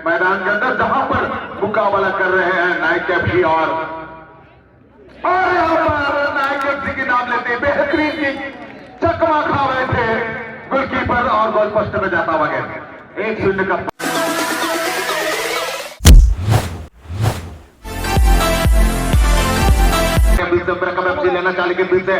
मैदान के अंदर, जहां पर मुकाबला कर रहे हैं नाइक एफसी और यहाँ पर नाइक एफसी के नाम लेते बेहतरीन की चकमा खा रहे थे गोलकीपर और गोल पोस्ट में जाता हुआ गया 1-0 का लेना चाहिए, लेकिन फिर से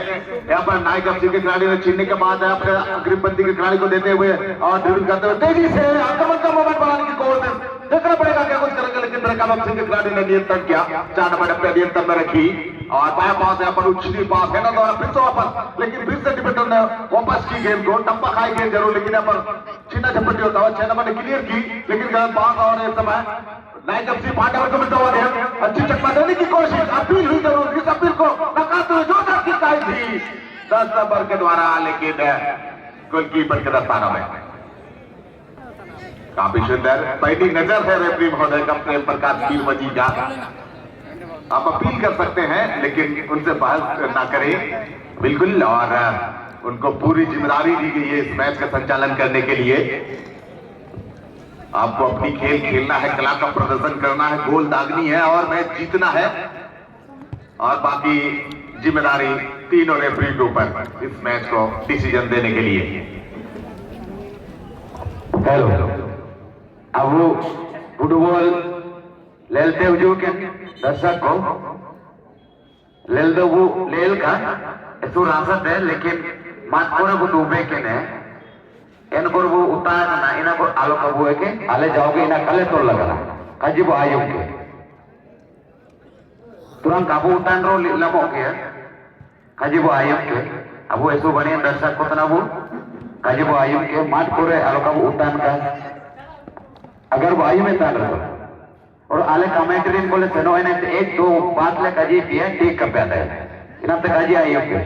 यहाँ पर नाइक एफसी के खिलाड़ी ने छीनने के बाद अपने अग्रिमपंथी के खिलाड़ी को देते हुए और ड्रिबल करते हुए तेजी से आक्रमण का मोमेंट बनाने की कोशिश, देखना पड़ेगा क्या कुछ करेंगे, लेकिन ब्रेकअप एफसी के खिलाड़ी ने नियंत्रण किया, 4 नंबर अपने नियंत्रण में रखी और बाया पास यहाँ पर उछली पास है ना द्वारा फिर से वापस, लेकिन फिर से डिफेंडर ने वापस की गेंद को, टप्पा खाई गेंद जरूर, लेकिन यहाँ पर छीना झपटी होता हुआ 6 नंबर ने क्लियर की, लेकिन गलत पास और इस समय नाइक एफसी पांडवर को मिलता हुआ गया, अच्छी चकमा देने की कोशिश, अपील हुई जरूर, इस अपील को नकारते हुए जो की काई थी 10 नंबर के द्वारा, लेकिन गोलकीपर के दस्ताना में काफी सुंदर पहली नजर है रेफरी महोदय का प्रेम प्रकाश वीरवजी का। आप अपील कर सकते हैं लेकिन उनसे बहस ना करें बिल्कुल, और उनको पूरी जिम्मेदारी दी गई है इस मैच का संचालन करने के लिए। आपको अपनी खेल खेलना है, कला का प्रदर्शन करना है, गोल दागनी है और मैच जीतना है, और बाकी जिम्मेदारी तीनों रेफरी के ऊपर इस मैच को डिसीजन देने के लिए। हेलो, अब वो फुटबॉल लेलते हुए के दर्शक को लेल दो वो लेल का ऐसो रासत है, लेकिन मात को डूबे के ने इनको वो उतार ना इना को आलो कबू है के आले जाओगे इना कले तो लगना काजी वो आयो के तुरंत काबू उतार रो लमो के काजी वो आयो के अब वो ऐसो बने दर्शक को तना वो काजी वो आयो के मात को रे आलो कबू उतार का अगर वो आयो में तान रहो और आले कमेंट्री बोले सनो इन्हें 1-2 बात ले काजी पिए ठीक कर पाता है इना तक काजी आयो के।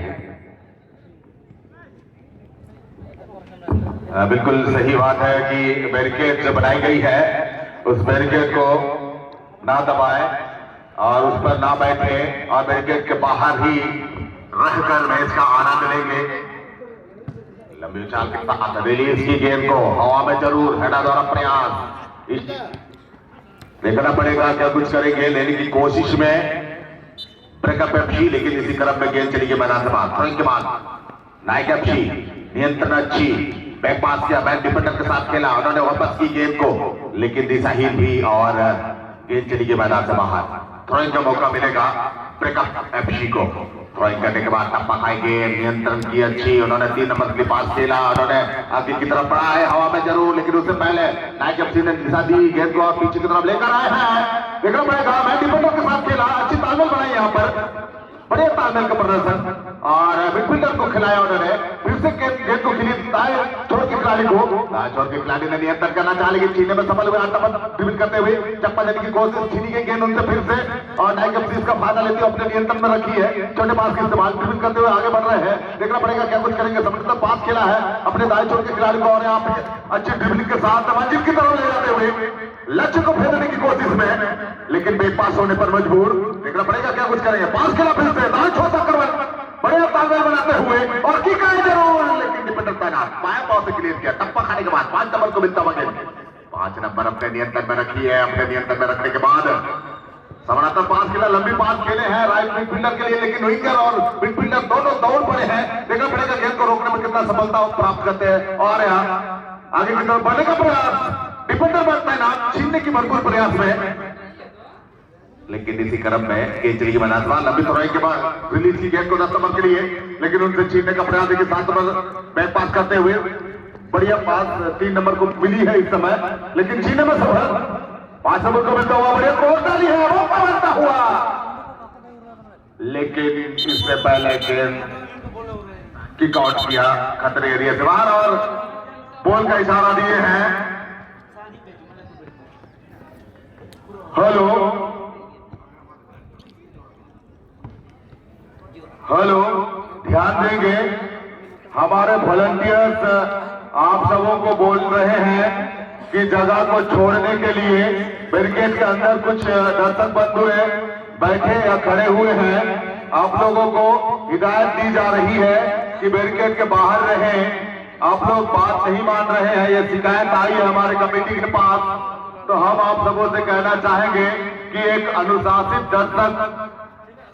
बिल्कुल सही बात है कि बैरिकेड जो बनाई गई है उस बैरिकेड को ना दबाएं और उस पर ना बैठे और बैरिकेड के बाहर ही रहकर मैच का आनंद लेंगे। लंबी उछाल के साथ रिलीज की गेंद को हवा में जरूर हेडा द्वारा प्रयास, देखना पड़ेगा क्या कुछ करेंगे लेने की कोशिश में ब्रेकअप एफसी, लेकिन इसी क्रम में गेंद चली गई मैदान से बाहर। थ्रोइंग के बाद नाइक एफसी नियंत्रण अच्छी, बैक पास किया, बैक डिफेंडर के साथ खेला, उन्होंने वापस की गेंद को, लेकिन दिशाहीन भी और गेंद चली गई मैदान से बाहर। थ्रोइंग का मौका मिलेगा ब्रेकअप एफसी को। थ्रोइंग करने के बाद टप्पा खाई गेंद, नियंत्रण की अच्छी, उन्होंने 3 नंबर के पास खेला, उन्होंने आगे की तरफ बढ़ा है हवा में जरूर, लेकिन उससे पहले नाइक एफसी ने दिशा दी गेंद को और पीछे की तरफ लेकर आए हैं। देखना पड़ेगा बैक डिफेंडर के साथ खेला, अच्छी तालमेल बनाई यहाँ पर, बड़े तालमेल का प्रदर्शन और मिडफील्डर को खिलाया उन्होंने, फिर से गेंद को खिली दाएं छोड़ के खिलाड़ी को, दाएं छोड़ के खिलाड़ी ने नियंत्रण करना चाहा लेकिन छीनने में सफल हुए, 8 नंबर ड्रिबल करते हुए चप्पा देने की कोशिश, छीनी गई गेंद उनसे फिर से और नाइक एफसी इसका फायदा लेती हुए अपने नियंत्रण में रखी है, छोटे पास के इस्तेमाल ड्रिबल करते हुए आगे बढ़ रहे हैं। देखना पड़ेगा क्या कुछ करेंगे, समझदार पास खेला है अपने दाएं छोड़ के खिलाड़ी को और यहाँ पे अच्छी ड्रिबलिंग के साथ मंजिल की तरफ ले जाते हुए लक्ष्य को फेंकने की कोशिश में, लेकिन बेक पास होने पर मजबूर। देखना पड़ेगा क्या कुछ करेंगे, पास खेला फिर से दाएं छोटा कर बढ़िया तालमेल बनाते हुए और की करें जरूर, लेकिन डिफेंडर तैनात, बाया पाव से क्लियर किया, टप्पा खाने के बाद 5 नंबर को मिलता हुआ गेंद, 5 नंबर अपने नियंत्रण में रखी है। अपने नियंत्रण में रखने के बाद समानांतर पास खेला, लंबी पास खेले हैं राइट मिडफील्डर के लिए, लेकिन विंगर और मिडफील्डर दोनों दौड़ पड़े हैं। देखना पड़ेगा गेंद को रोकने में कितना सफलता प्राप्त करते हैं और यहाँ आगे की तरफ बढ़ने का प्रयास, डिफेंडर पर तैनात, छीनने की भरपूर प्रयास में, लेकिन इसी क्रम में गेंद चली मैदान से बाहर। लंबी थ्रोइंग के बाद रिलीज की गेंद को 10 नंबर के लिए, लेकिन उनसे छीनने का प्रयास है कि 7 नंबर बैक पास करते हुए बढ़िया पास 3 नंबर को मिली है इस समय, लेकिन छीनने में सफल, 5 नंबर को मिलता हुआ बढ़िया क्रॉस डाली है, मौका बनता हुआ, लेकिन इससे पहले गेंद किक आउट किया खतरे एरिया से बाहर और बॉल का इशारा दिए हैं। हेलो हेलो, ध्यान देंगे हमारे वॉलंटियर्स आप सबों को बोल रहे हैं कि जगह को छोड़ने के लिए बैरिकेड के अंदर कुछ दर्शक बंधु बैठे या खड़े हुए हैं, आप लोगों को हिदायत दी जा रही है कि बैरिकेड के बाहर रहें। आप लोग बात नहीं मान रहे हैं, ये शिकायत आई है हमारे कमेटी के पास, तो हम आप सबों से कहना चाहेंगे कि एक अनुशासित दर्शक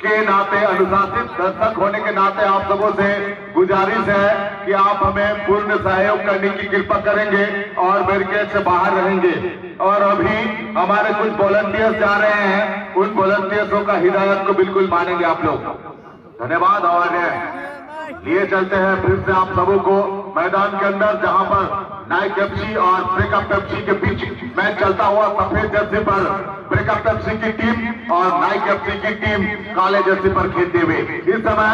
के नाते, अनुशासित दर्शक होने के नाते आप सबों से गुजारिश है कि आप हमें पूर्ण सहयोग करने की कृपा करेंगे और बैरिकेड से बाहर रहेंगे। और अभी हमारे कुछ वॉलंटियर्स जा रहे हैं, उन वॉलंटियर्सों का हिदायत को बिल्कुल मानेंगे आप लोग। धन्यवाद। और लिए चलते हैं फिर से आप सबों को मैदान के अंदर, जहां पर नाइक एफसी और ब्रेकअप पेप्सी के बीच मैच चलता हुआ। सफेद जर्सी पर ब्रेकअप पेप्सी की टीम और नाइक एफसी की टीम काले जर्सी पर खेलते हुए। इस समय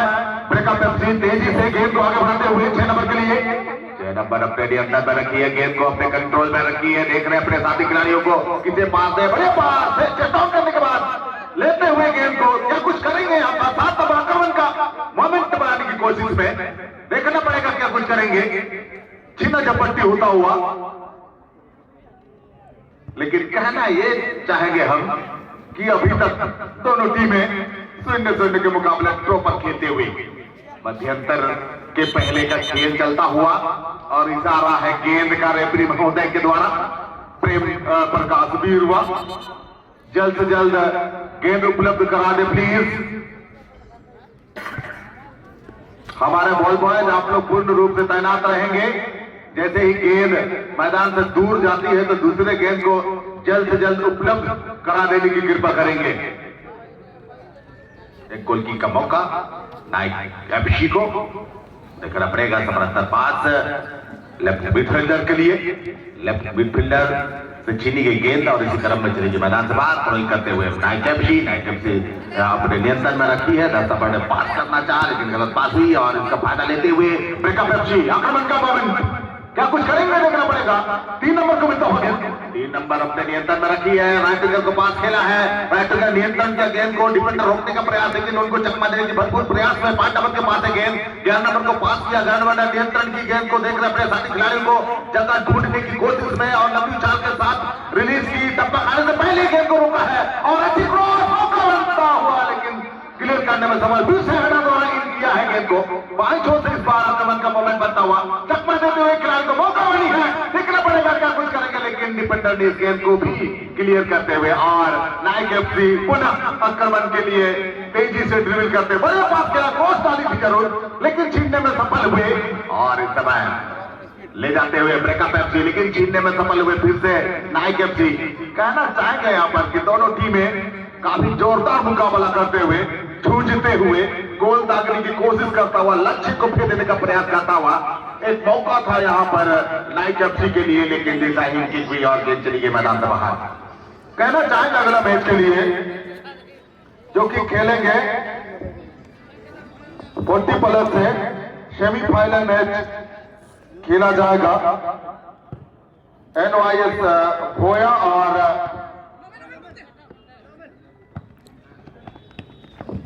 ब्रेकअप पेप्सी तेजी से गेंद को आगे बढ़ाते हुए 6 नंबर के लिए, 6 नंबर अपने नियंत्रण में रखी है, गेंद को अपने कंट्रोल में रखी है। देख रहे हैं अपने साथी खिलाड़ियों को, किसे पास है, बड़े पास है, चेकआउट करने के बाद लेते हुए गेंद को क्या कुछ करेंगे यहाँ पर। 7 नंबर आक्रमण का मोमेंट बनाने की कोशिश में, देखना पड़ेगा क्या कुछ करेंगे। छीना झपट्टी होता हुआ, लेकिन कहना ये चाहेंगे हम कि अभी तक दोनों टीमें 0-0 के मुकाबले ड्रॉ पर खेलते हुए। मध्यंतर के पहले का खेल चलता हुआ और इशारा है गेंद का रेफरी महोदय के द्वारा। प्रेम प्रकाश भी हुआ, जल्द से जल्द गेंद उपलब्ध करा दे प्लीज। हमारे बॉल बॉयज आप लोग पूर्ण रूप से तैनात रहेंगे। जैसे ही गेंद मैदान से दूर जाती है तो दूसरे गेंद को जल्द से जल्द उपलब्ध करा देने की कृपा करेंगे। एक गोलकी का मौका नाइक एफसी को देखना पड़ेगा। समर्थन पास लेफ्ट मिडफील्डर के लिए, लेफ्ट मिडफील्डर से छीनी गई गेंद और इसी क्रम में चलेगी मैदान से बाहर। थ्रोइंग करते हुए नाइक एफसी अपने नियंत्रण में रखी है। 10 नंबर ने पास करना चाहा लेकिन गलत पास हुई और इसका फायदा लेते हुए ब्रेकअप एफसी आक्रमण का मोमेंट क्या कुछ करेंगे, देखना पड़ेगा। 3 नंबर को मिलता हो गया, 3 नंबर अपने नियंत्रण में रखी है। राइट विंगर को पास खेला है, राइट विंगर नियंत्रण किया गेंद को, डिफेंडर रोकने का प्रयास, लेकिन उनको चकमा देने की भरपूर प्रयास में 5 नंबर के पास है गेंद। 11 नंबर को पास किया, 11 नंबर ने नियंत्रण की गेंद को, देख रहे अपने साथी खिलाड़ियों को जगह ढूंढने की कोशिश में और लंबी चाल के साथ रिलीज की। टप्पा खाने से पहले गेंद को रोका है और अच्छी क्रॉस मौका बनता हुआ, लेकिन क्लियर करने में समझ भी से हेडर द्वारा इन किया है गेंद को। 5 से इस बार आक्रमण का मोमेंट बनता हुआ, चकमा देते हुए खिलाड़ी को मौका बनी है, देखना पड़ेगा क्या कुछ करेंगे, लेकिन डिफेंडर ने इस गेंद को भी क्लियर करते हुए और नाइक एफसी पुनः आक्रमण के लिए तेजी से ड्रिबल करते हुए बड़े पास खेला, क्रॉस डाली थी जरूर लेकिन छीनने में सफल हुए। और इस समय ले जाते हुए ब्रेकअप एफसी, लेकिन छीनने में सफल हुए फिर से नाइक एफसी। कहना चाहेंगे यहाँ पर कि दोनों टीमें काफी जोरदार मुकाबला करते हुए, जूझते हुए, गोल दागने की कोशिश करता हुआ, लक्ष्य को फेंक देने का प्रयास करता हुआ। एक मौका था यहाँ पर नाइक एफसी के लिए, लेकिन जैसा ही किक हुई और गेंद चली गई मैदान से बाहर। कहना चाहेंगे अगला मैच के लिए जो कि खेलेंगे 40+ से सेमीफाइनल मैच खेला जाएगा। NYS भोया और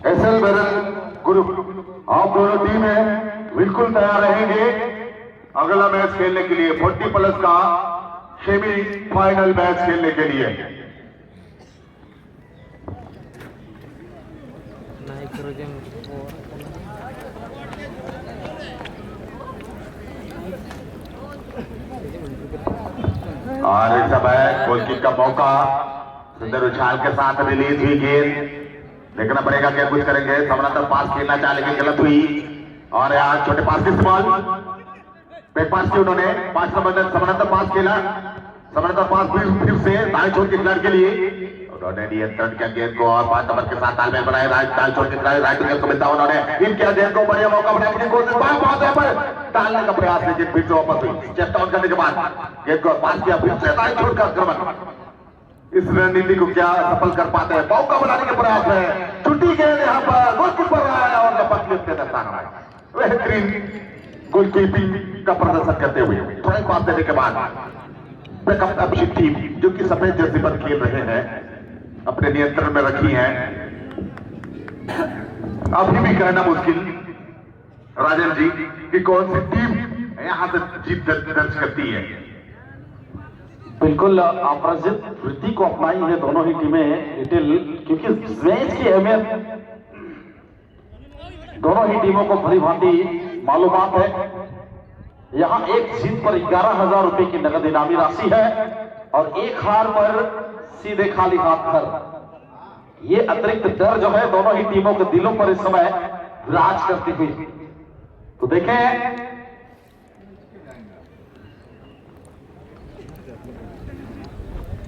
SL बैरल ग्रुप, आप दोनों टीमें बिल्कुल तैयार रहेंगे अगला मैच खेलने के लिए, 40+ का सेमीफाइनल मैच खेलने के लिए। और इस समय गोलकीपर का मौका, सुंदर उछाल के साथ रिलीज हुई गेंद, देखना पड़ेगा क्या कुछ करेंगे। समानांतर पास खेलना चाहे लेकिन गलत हुई और यहाँ छोटे पास के इस्तेमाल, बैक पास की उन्होंने 5 नंबर ने समानांतर पास खेला। समानांतर पास फिर से दाएं छोर के खिलाड़ी के लिए उन्होंने नियंत्रण किया गेंद को और 5 नंबर के साथ तालमेल बनाया। दाएं छोर के खिलाड़ी राइट विंगर को मिलता उन्होंने इन किया गेंद को, बढ़िया मौका बनाने की कोशिश, पर डालने का प्रयास लेकिन फिर से वापस हुई। चेक डाउन करने के बाद गेंद को पास किया, फिर से दाएं छोर का आक्रमण। इस रणनीति को क्या सफल कर पाते हैं, मौका बनाने के प्रयास में छुट्टी गेंद यहाँ पर गोलकीपर आया और लपक लेते बेहतरीन गोलकीपिंग का प्रदर्शन करते हुए थोड़ा पास देने के बाद बैकअप एफसी टीम जो कि सफेद जर्सी पर खेल रहे हैं अपने नियंत्रण में रखी हैं। अभी भी कहना मुश्किल राजन जी कि कौन सी टीम यहां से जीत दर्ज करती है। बिल्कुल अपराजित वृत्ति को अपनाई है दोनों ही टीमें डिटेल, क्योंकि मैच की अहमियत दोनों ही टीमों को भली भांति मालूमात है। यहां एक जीत पर 11,000 रुपए की नगद इनामी राशि है और एक हार पर सीधे खाली हाथ घर। ये अतिरिक्त डर जो है दोनों ही टीमों के दिलों पर इस समय विराज करती हुई। तो देखें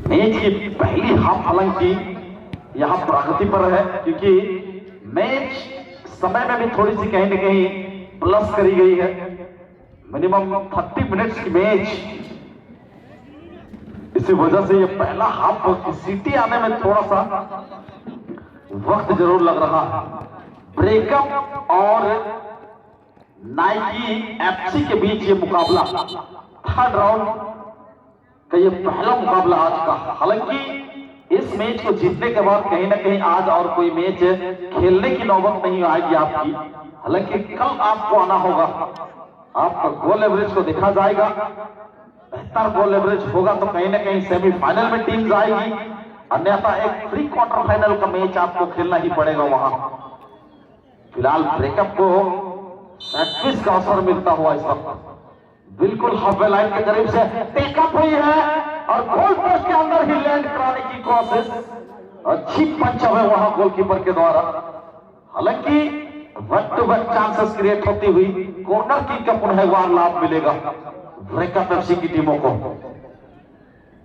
मैच की पहली हाफ हालांकि यहां प्रगति पर है, क्योंकि मैच समय में भी थोड़ी सी कहीं ना कहीं प्लस करी गई है। मिनिमम 30 मिनट्स की मैच, इसी वजह से ये पहला हाफ की सीटी आने में थोड़ा सा वक्त जरूर लग रहा है। ब्रेकअप और नाइकी एफसी के बीच ये मुकाबला, थर्ड राउंड का ये पहला मुकाबला आज का। हालांकि इस मैच को जीतने के बाद कहीं ना कहीं आज और कोई मैच खेलने की नौबत नहीं आएगी आपकी। हालांकि कल आपको आना होगा, आपका गोल एवरेज को देखा जाएगा। बेहतर गोल एवरेज होगा तो कहीं ना कहीं सेमीफाइनल में टीम जाएगी, अन्यथा एक प्री क्वार्टर फाइनल का मैच आपको खेलना ही पड़ेगा वहां। फिलहाल ब्रेकअप को प्रैक्टिस का अवसर मिलता हुआ इस वक्त बिल्कुल हाफवे लाइन के करीब से टेकअप हुई है और गोल पोस्ट के अंदर ही लैंड कराने की कोशिश। अच्छी पंच है वहां गोलकीपर के द्वारा। हालांकि वक्त टू वक्त चांसेस क्रिएट होती हुई कॉर्नर किक का पुनः लाभ मिलेगा ब्रेकअप एफसी की टीमों को।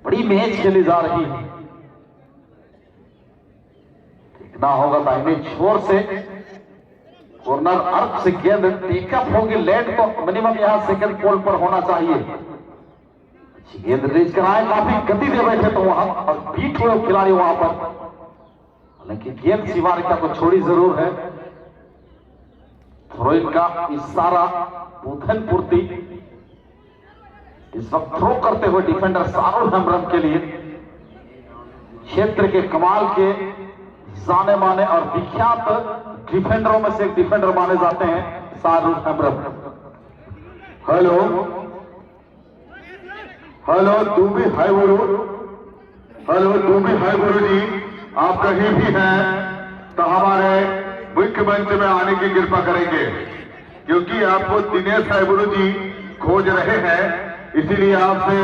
बड़ी मैच खेली जा रही है, देखना होगा दाहिने छोर से कॉर्नर अर्थ से गेंद टेकअप होगी। लैंड तो मिनिमम यहां सेकंड पोल पर होना चाहिए। अच्छी गेंद रिलीज कराए, काफी गति दे बैठे तो वहां और बीट हुए खिलाड़ी वहां पर। हालांकि गेंद सीमा रेखा को छोड़ी जरूर है। थ्रोइन का इशारा बुधन पूर्ति इस वक्त थ्रो करते हुए डिफेंडर सारुल हेम्ब्रम के लिए। क्षेत्र के कमाल के जाने माने और विख्यात डिफेंडरों में से एक डिफेंडर माने जाते हैं सारुल हेम्ब्रम। हेलो हेलो, तुम भी हाय गुरु। हेलो, तुम भी हाय गुरु जी। आप कहीं भी हैं तो हमारे मुख्य मंच में आने की कृपा करेंगे, क्योंकि आपको दिनेश हाय गुरु जी खोज रहे हैं। इसीलिए आपसे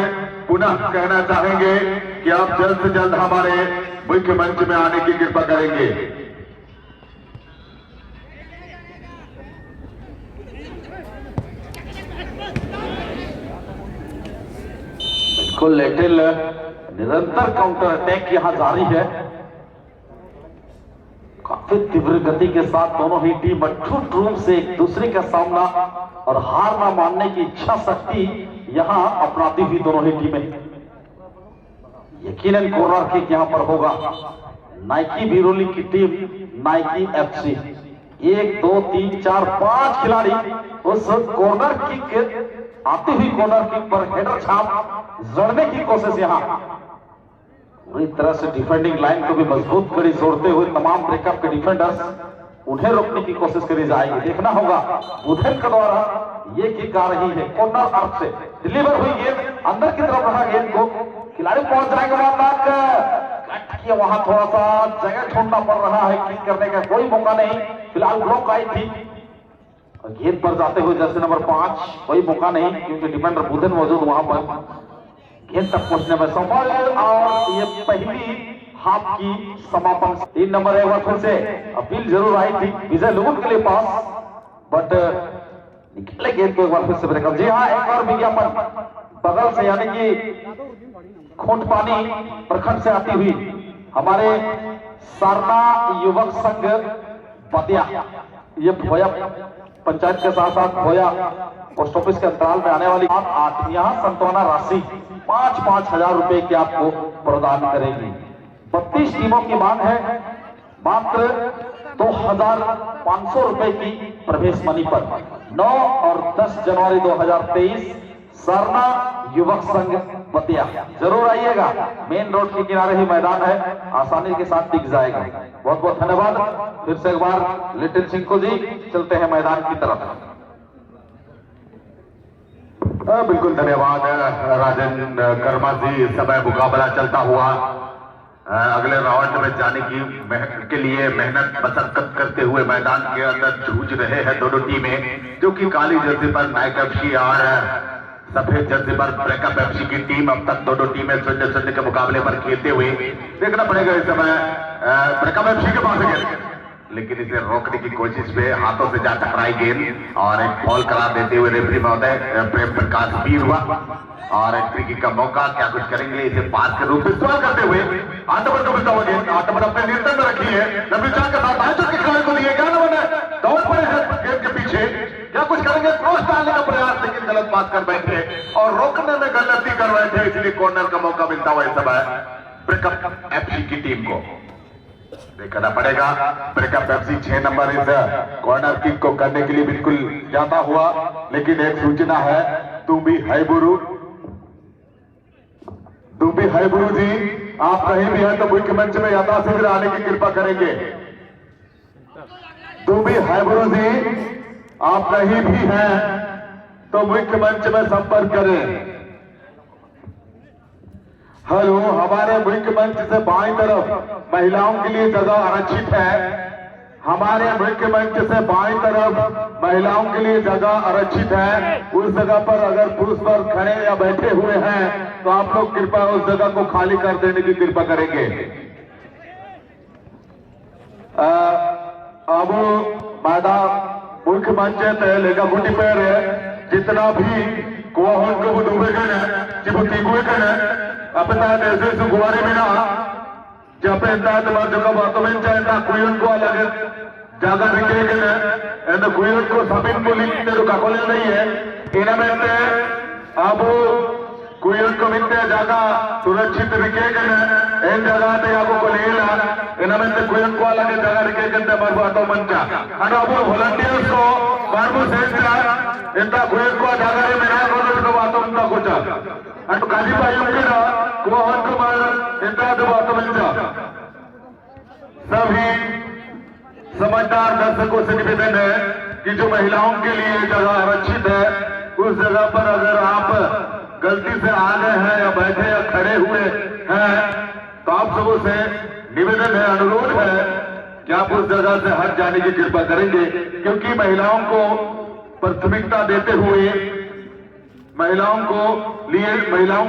पुनः कहना चाहेंगे कि आप जल्द से जल्द हमारे मुख्य मंच में आने की कृपा करेंगे। बिल्कुल लिटिल निरंतर काउंटर अटैक यहां जारी है। काफी तीव्र गति के साथ दोनों ही टीम अटूट रूप से एक दूसरे का सामना और हार ना मानने की इच्छा शक्ति यहां अपनाती हुई दोनों ही टीमें। यकीनन कॉर्नर किक यहां पर होगा। नाइकी बिरोली की टीम नाइकी एफसी 1 2 3 4 5 खिलाड़ी उस कॉर्नर किक आती हुई कॉर्नर किक पर हेडर छाप जड़ने की कोशिश यहां। पूरी तरह से डिफेंडिंग लाइन को भी मजबूत कड़ी जोड़ते हुए तमाम ब्रेकअप के डिफेंडर्स उन्हें रोकने की कोशिश करी जाएगी। देखना होगा बुधन के द्वारा ये किक आ रही है कॉर्नर अर्थ से। डिलीवर हुई गेंद अंदर की तरफ रहा, गेंद को खिलाड़ी पहुंच जाएगा कट किया, वहां थोड़ा सा जगह ढूंढना पड़ रहा है। किक करने का कोई मौका नहीं। फिलहाल ब्लॉक आई थी और गेंद पर जाते हुए जर्सी नंबर 5 कोई मौका नहीं, क्योंकि डिफेंडर बुधन मौजूद वहां पर। गेंद तक पहुंचने में सफल और ये पहली हाफ की समापन। 3 नंबर एक बार फिर से अपील जरूर आई थी विजय लुगुन के लिए पास, बट निकले गेंद को एक बार फिर से ब्रेकअप। जी हाँ, एक और विज्ञापन बगल से यानी कि खोट पानी प्रखंड से आती हुई हमारे सारना युवक संघ बतिया, ये भोया पंचायत के साथ साथ भोया पोस्ट ऑफिस के अंतराल में आने वाली 8 यहाँ सांत्वना राशि 5-5 हजार रुपए की आपको प्रदान करेगी। 32 टीमों की मांग है, मात्र 2500 रुपए की प्रवेश मनी पर। 9 और 10 जनवरी 2023 सरना युवक संघ बतिया, जरूर आइएगा। मेन रोड के किनारे ही मैदान है, आसानी के साथ दिख जाएगा। बहुत बहुत धन्यवाद फिर से एक बार लिटिल सिंह जी। चलते हैं मैदान की तरफ। बिल्कुल धन्यवाद राजन कर्मा जी। समय मुकाबला चलता हुआ अगले राउंड में जाने के लिए मेहनत मशक्कत करते हुए मैदान के अंदर जूझ रहे हैं दोनों टीमें, जो कि काली जर्सी पर नाइक एफसी और सफेद जर्सी पर ब्रेका पेप्सी की टीम अब तक दोनों टीमें 0-0 के मुकाबले पर खेलते हुए देखना पड़ेगा इस समय ब्रेका पेप्सी के पास गेंद, लेकिन इसे रोकने की कोशिश में हाथों से जा टकराई गेंद और एक बॉल करार देते हुए रेफरी महोदय प्रेम प्रकाश वीर हुआ और एक फ्री किक का मौका। क्या कुछ करेंगे इसे पास के रूप में इस्तेमाल करते हुए आटमन को मिलता हुआ गेंद, आटमन अपने नियंत्रण में रखी है, लंबी चाल के साथ आयोजक के खिलाड़ी को दिए, क्या नंबर है दौड़ पड़े हैं गेंद के पीछे, क्या कुछ करेंगे क्रॉस डालने का प्रयास, लेकिन गलत बात कर बैठे और रोकने में गलती कर बैठे, इसलिए कॉर्नर का मौका मिलता हुआ इस समय ब्रेकअप एफसी की टीम को। देखना पड़ेगा ब्रेकअप एफसी 6 नंबर इस कॉर्नर किक को करने के लिए बिल्कुल जाता हुआ, लेकिन एक सूचना है, तुम भी है गुरु जी, आप कहीं भी हैं तो मुख्य मंच में यथाशीघ्र आने की कृपा करेंगे। तुम भी है गुरु जी, आप कहीं भी हैं तो मुख्य मंच में संपर्क करें। हेलो, हमारे मुख्य मंच से बाईं तरफ महिलाओं के लिए जगह आरक्षित है, हमारे मुख्य मंच से बाईं तरफ महिलाओं के लिए जगह आरक्षित है। उस जगह पर अगर पुरुष वर्ग खड़े या बैठे हुए हैं तो आप लोग कृपया उस जगह को खाली कर देने की कृपा करेंगे। अब मैदान मुख्य मंच है लेगा गुटी पैर है, जितना भी कोहन को डूबेगा ना चिबुती है अपना देश गुवारे में ना जब कुयन को अलग जागा रिकेगन कुयन को सबिन बोली काकोले नहीं है इनमें अब कुयन को मिलते जागा सुरक्षित रिकेगन इन जगह पे आपको को लेला इनमें कुयन को अलग जागा रिकेगन ते बरबातो मंचा और अब वॉलंटियर्स को बारबो सेंटा इंता कुयन को जागा रे मेरा को बातो मंचा कुछ अटो काली पायम के ना कोहन को मार इंता बातो मंचा। सभी समझदार दर्शकों से निवेदन है कि जो महिलाओं के लिए जगह आरक्षित है उस जगह पर अगर आप गलती से आ गए हैं या बैठे या खड़े हुए हैं तो आप सबों से निवेदन है, अनुरोध है कि आप उस जगह से हट जाने की कृपा करेंगे, क्योंकि महिलाओं को प्राथमिकता देते हुए महिलाओं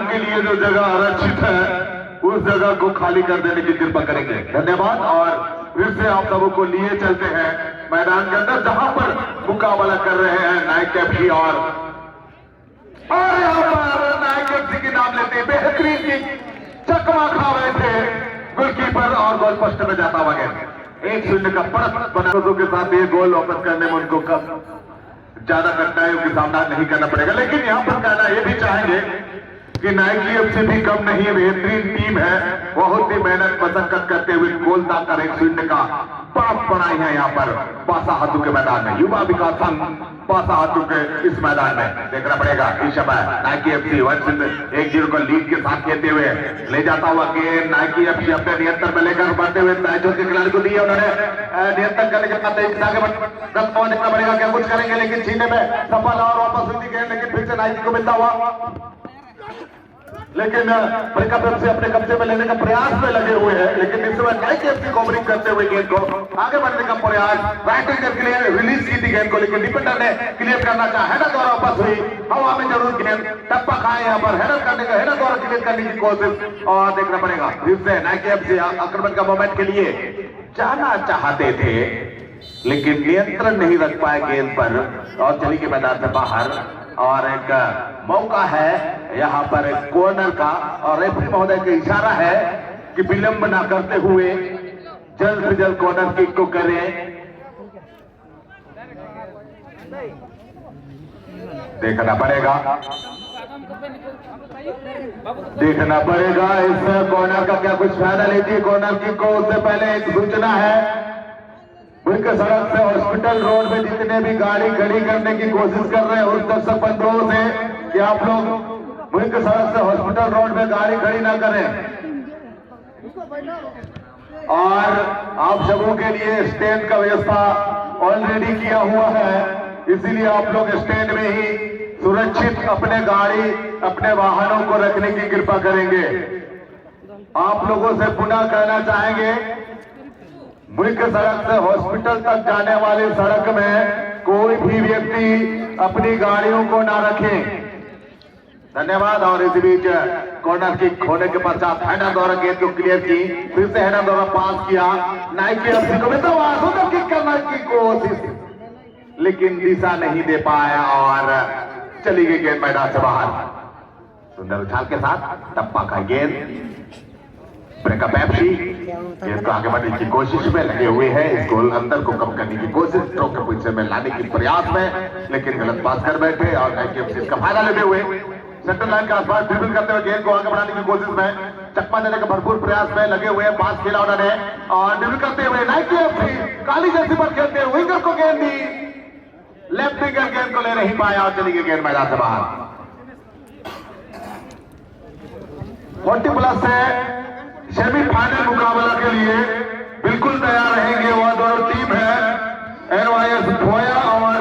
के लिए जो जगह आरक्षित है उस जगह को खाली कर देने की कृपा करेंगे। धन्यवाद। और फिर से आप सबों को लिए चलते हैं मैदान के अंदर जहां पर मुकाबला कर रहे हैं नाइक एफसी और यहाँ पर नाइक एफसी के नाम लेते बेहतरीन की चकमा खा रहे थे गोलकीपर और गोल पोस्ट में जाता हुआ गया 1-0 का पड़त बनाने के साथ ये गोल वापस करने में उनको कब ज्यादा कठिनाइयों का सामना नहीं करना पड़ेगा, लेकिन यहाँ पर कहना ये भी चाहेंगे कि नाइकी एफसी भी कम नहीं बेहतरीन टीम है, बहुत ही मेहनत मशक्कत करते हुए गोल दाकर 1-0 का पाप बनाई है यहाँ पर पासा हाथू के मैदान में। युवा विकास संघ पासा हाथू के इस मैदान में देखना पड़ेगा इस समय नाइकी एफसी 1-0 को लीड के साथ खेलते हुए ले जाता हुआ गेंद नाइकी एफसी अपने नियंत्रण में लेकर बढ़ते हुए मैचों के खिलाड़ी को दिए, उन्होंने नियंत्रण करने के बाद देखना पड़ेगा क्या कुछ करेंगे, लेकिन छीनने में सफल और वापस हुई गेंद, लेकिन फिर से नाइकी को मिलता हुआ, लेकिन ब्रेकअप एफसी अपने कब्जे में लेने का प्रयास में लगे हुए हैं, लेकिन इस समय नाइकी एफसी कवरिंग करते हुए गेंद को आगे बढ़ने का प्रयास राइट के लिए रिलीज की थी गेंद को, लेकिन डिफेंडर ने क्लियर करना चाहा, हेडर द्वारा वापस हुई, हवा में जरूर गेंद टप्पा खाए यहाँ पर हेडर द्वारा क्लियर करने की कोशिश, और देखना पड़ेगा फिर से नाइकी एफसी आक्रमण का मोमेंट के लिए जाना चाहते थे लेकिन नियंत्रण नहीं रख पाए गेंद पर और चली के मैदान से बाहर, और एक मौका है यहाँ पर कॉर्नर का और रेफरी महोदय का इशारा है कि विलंब ना करते हुए जल्द से जल्द कॉर्नर किक को करें। देखना पड़ेगा इस कॉर्नर का क्या कुछ फायदा लेती है कॉर्नर किक को। उससे पहले एक सूचना है, मुख्य सड़क से हॉस्पिटल रोड में जितने भी गाड़ी खड़ी करने की कोशिश कर रहे हैं उस दर्शक बंधुओं से कि आप लोग मुख्य सड़क से हॉस्पिटल रोड में गाड़ी खड़ी ना करें, और आप सबों के लिए स्टैंड का व्यवस्था ऑलरेडी किया हुआ है, इसीलिए आप लोग स्टैंड में ही सुरक्षित अपने गाड़ी अपने वाहनों को रखने की कृपा करेंगे। आप लोगों से पुनः कहना चाहेंगे मुख्य सड़क से हॉस्पिटल तक जाने वाली सड़क में कोई भी व्यक्ति अपनी गाड़ियों को ना रखें, धन्यवाद। और इसी बीच कॉर्नर किक होने के पश्चात हेडर द्वारा गेंद को क्लियर की, फिर से हेडर द्वारा पास किया, नाइकी एफसी को मिलता हुआ सुंदर किक करने की कोशिश, लेकिन दिशा नहीं दे पाया और चली गई गेंद मैदान से बाहर। सुंदर उछाल के साथ टप्पा का गेंद, ब्रेकअप एफसी गेंद को आगे बढ़ने की कोशिश में लगे हुए हैं, इस गोल अंदर को कम करने की कोशिश, स्ट्रोक के पोजीशन में लाने की प्रयास में, लेकिन गलत पास कर बैठे और नाइकी एफसी इसका फायदा लेते हुए सेंटर लाइन के आसपास ड्रिबल करते हुए गेंद को आगे बढ़ाने की कोशिश में, चकमा देने के भरपूर प्रयास में लगे हुए, पास खेला उन्होंने और ड्रिबल करते हुए नाइकी एफसी काली जर्सी पर खेलते हुए विंगर को गेंद दी, लेफ्ट विंगर गेंद को ले नहीं पाया और चली गई गेंद मैदान से बाहर। 40+ से सेमीफाइनल मुकाबला के लिए बिल्कुल तैयार रहेंगे वह दोनों टीम है NYS खोया और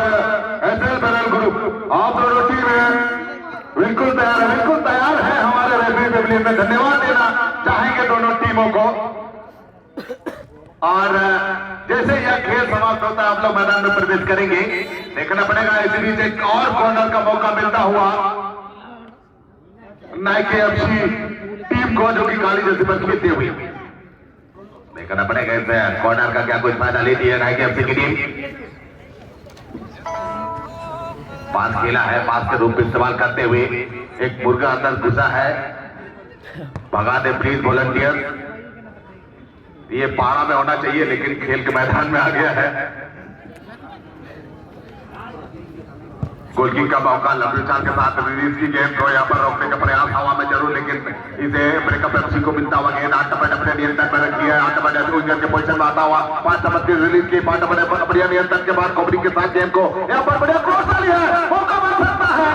SL बैरल ग्रुप। आप दोनों टीम है बिल्कुल तैयार है हमारे रेफरी पवेलियन में। धन्यवाद देना चाहेंगे दोनों टीमों को। और जैसे यह खेल समाप्त होता है आप लोग मैदान में प्रवेश करेंगे, देखना पड़ेगा इसी बीच एक और कॉर्नर का मौका मिलता हुआ नाइकी एफसी टीम को, जो कि काली जर्सी पर खेलते हुए। देखना पड़ेगा इसे कॉर्नर का क्या कुछ फायदा लेती है नाइकी एफसी की टीम। पास खेला है, पास के रूप में इस्तेमाल करते हुए एक मुर्गा अंदर घुसा है, भगा दे प्लीज वॉलंटियर। ये पारा में होना चाहिए लेकिन खेल के मैदान में आ गया है। गोलकीपर का मौका, लंबी उछाल के साथ रिलीज की गेंद को यहाँ पर रोकने का प्रयास हवा में जरूर, लेकिन इसे ब्रेकअप एफसी को मिलता हुआ गेंद 8 नंबर अपने नियंत्रण में रखी है। 8 नंबर विंगर के पोजीशन में आता हुआ 5 नंबर की रिलीज की, 5 नंबर पर बढ़िया नियंत्रण के बाद कबड्डी के साथ गेंद को यहाँ पर बढ़िया क्रॉस डाली है, मौका मिल सकता है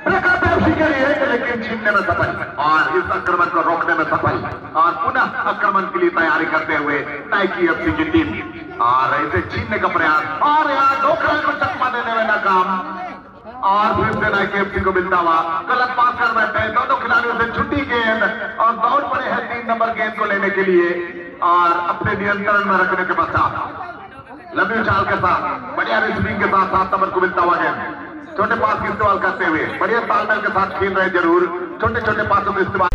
ब्रेकअप एफसी के लिए, लेकिन छीनने में सफल और इस आक्रमण को रोकने में सफल और पुनः आक्रमण के लिए तैयारी करते हुए नाइकी एफसी की टीम और इसे छीनने का प्रयास और यहाँ डोकरा को चकमा देने में नाकाम और फिर से नाइकी एफसी को मिलता हुआ गलत पास कर बैठे। दोनों खिलाड़ियों से छुट्टी गेंद और दौड़ पड़े हैं 3 नंबर गेंद को लेने के लिए और अपने नियंत्रण में रखने के पश्चात लंबी उछाल के साथ बढ़िया रिसीविंग के साथ 7 नंबर को मिलता हुआ गेंद, छोटे पास की इस्तेमाल करते हुए बढ़िया तालमेल के साथ खेल रहे, जरूर छोटे छोटे पासों का इस्तेमाल